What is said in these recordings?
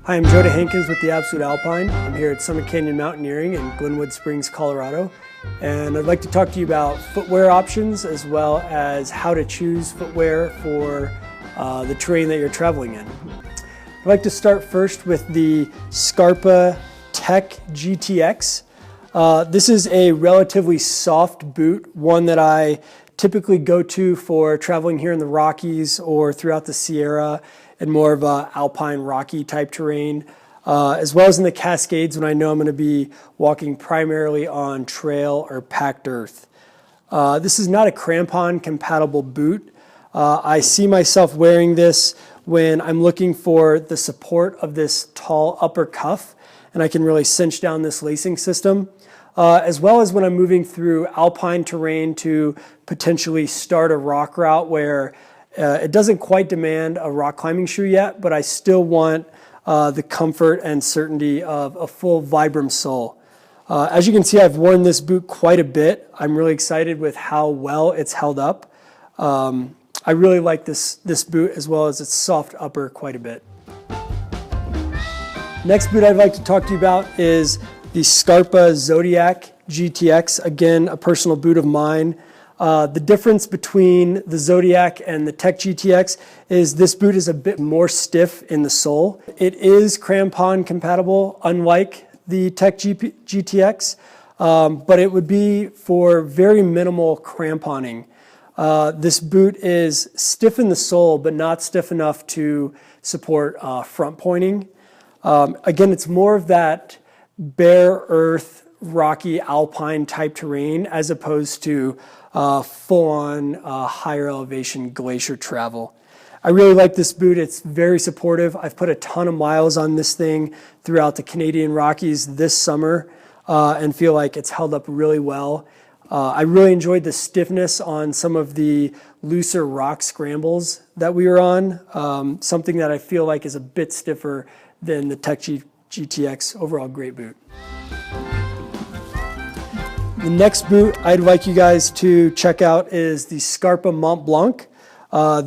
Hi, I'm Joe Hankins with the Absolute Alpine. I'm here at Summit Canyon Mountaineering in Glenwood Springs, Colorado. And I'd like to talk to you about footwear options as well as how to choose footwear for the terrain that you're traveling in. I'd like to start first with the Scarpa Tech GTX. This is a relatively soft boot, one that I typically go to for traveling here in the Rockies or throughout the Sierra and more of a alpine rocky type terrain, as well as in the Cascades when I know I'm going to be walking primarily on trail or packed earth. This is not a crampon compatible boot. I see myself wearing this when I'm looking for the support of this tall upper cuff, and I can really cinch down this lacing system, as well as when I'm moving through alpine terrain to potentially start a rock route where it doesn't quite demand a rock climbing shoe yet, but I still want the comfort and certainty of a full Vibram sole. As you can see, I've worn this boot quite a bit. I'm really excited with how well it's held up. I really like this boot as well as its soft upper quite a bit. Next boot I'd like to talk to you about is the Scarpa Zodiac GTX. Again, a personal boot of mine. The difference between the Zodiac and the Tech GTX is this boot is a bit more stiff in the sole. It is crampon compatible, unlike the Tech GTX, but it would be for very minimal cramponing. This boot is stiff in the sole, but not stiff enough to support front pointing. Again, it's more of that bare earth, rocky alpine type terrain as opposed to full-on higher elevation glacier travel. I really like this boot. It's very supportive. I've put a ton of miles on this thing throughout the Canadian Rockies this summer and feel like it's held up really well. I really enjoyed the stiffness on some of the looser rock scrambles that we were on, something that I feel like is a bit stiffer than the Tech GTX. Overall, great boot. The next boot I'd like you guys to check out is the Scarpa Mont Blanc.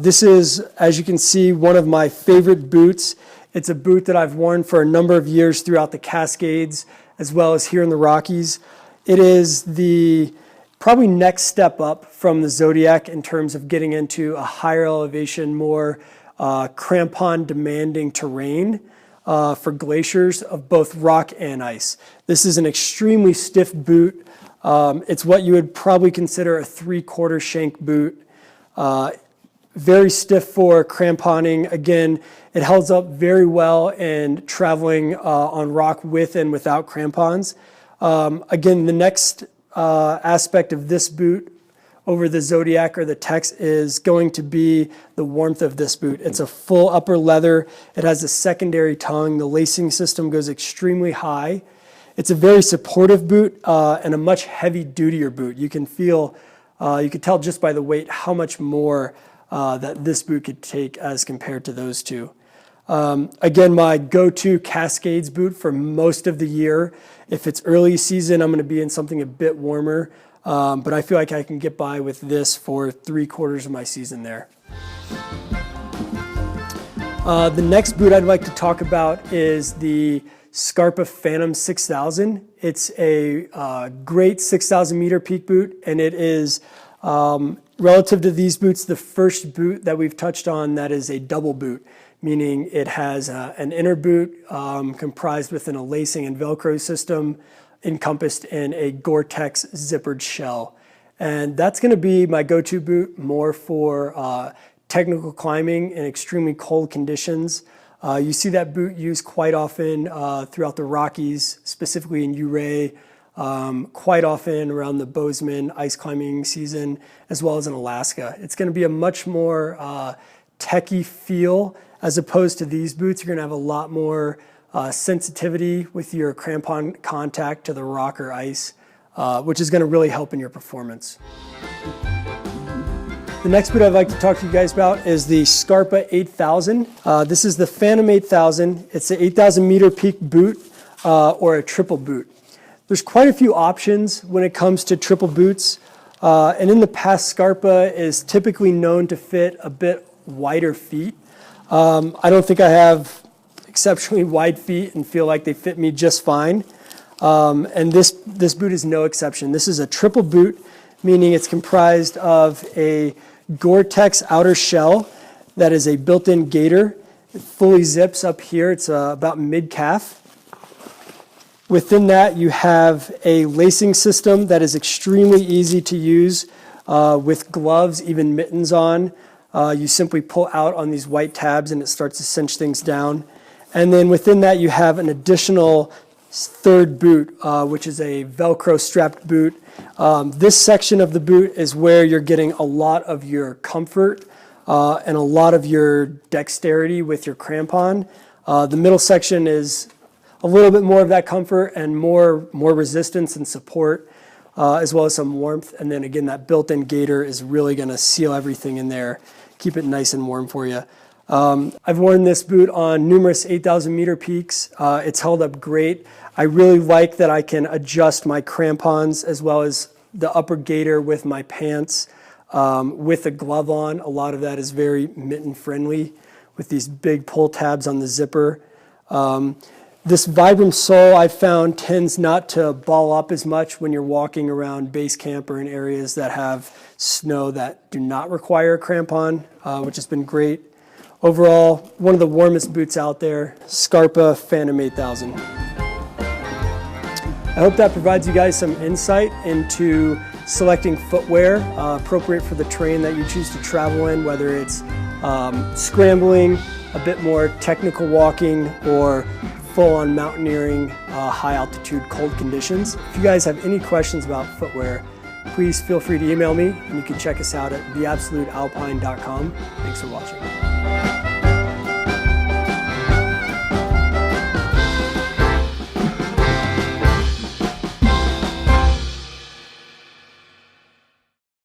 This is, as you can see, one of my favorite boots. It's a boot that I've worn for a number of years throughout the Cascades as well as here in the Rockies. It is the probably next step up from the Zodiac in terms of getting into a higher elevation, more crampon demanding terrain for glaciers of both rock and ice. This is an extremely stiff boot. It's what you would probably consider a 3/4 shank boot. Very stiff for cramponing. Again, it holds up very well in traveling on rock with and without crampons. Again, the next aspect of this boot over the Zodiac or the Tex is going to be the warmth of this boot. It's a full upper leather. It has a secondary tongue. The lacing system goes extremely high. It's a very supportive boot and a much heavy-dutier boot. You can feel, you could tell just by the weight how much more that this boot could take as compared to those two. Again, my go-to Cascades boot for most of the year. If it's early season, I'm going to be in something a bit warmer, but I feel like I can get by with this for 3/4 of my season there. The next boot I'd like to talk about is the Scarpa Phantom 6000. It's a great 6,000 meter peak boot, and it is, relative to these boots, the first boot that we've touched on that is a double boot, meaning it has an inner boot comprised within a lacing and Velcro system encompassed in a Gore-Tex zippered shell. And that's going to be my go-to boot more for technical climbing in extremely cold conditions. You see that boot used quite often throughout the Rockies, specifically in Ouray, quite often around the Bozeman ice climbing season, as well as in Alaska. It's going to be a much more techie feel as opposed to these boots. You're going to have a lot more sensitivity with your crampon contact to the rock or ice, which is going to really help in your performance. The next boot I'd like to talk to you guys about is the Scarpa 8000. This is the Phantom 8000. It's an 8,000 meter peak boot or a triple boot. There's quite a few options when it comes to triple boots. And in the past, Scarpa is typically known to fit a bit wider feet. I don't think I have exceptionally wide feet and feel like they fit me just fine. And this boot is no exception. This is a triple boot, meaning it's comprised of a Gore-Tex outer shell that is a built-in gaiter. It fully zips up here. It's about mid-calf. Within that, you have a lacing system that is extremely easy to use with gloves, even mittens on. You simply pull out on these white tabs and it starts to cinch things down. And then within that, you have an additional third boot, which is a Velcro strapped boot. This section of the boot is where you're getting a lot of your comfort and a lot of your dexterity with your crampon. The middle section is a little bit more of that comfort and more resistance and support, as well as some warmth. And then again, that built-in gaiter is really going to seal everything in there, keep it nice and warm for you. I've worn this boot on numerous 8,000 meter peaks. It's held up great. I really like that I can adjust my crampons as well as the upper gaiter with my pants with a glove on. A lot of that is very mitten friendly with these big pull tabs on the zipper. This Vibram sole I found tends not to ball up as much when you're walking around base camp or in areas that have snow that do not require a crampon, which has been great. Overall, one of the warmest boots out there, Scarpa Phantom 8000. I hope that provides you guys some insight into selecting footwear appropriate for the terrain that you choose to travel in, whether it's scrambling, a bit more technical walking, or full-on mountaineering, high altitude, cold conditions. If you guys have any questions about footwear, please feel free to email me, and you can check us out at theabsolutealpine.com. Thanks for watching.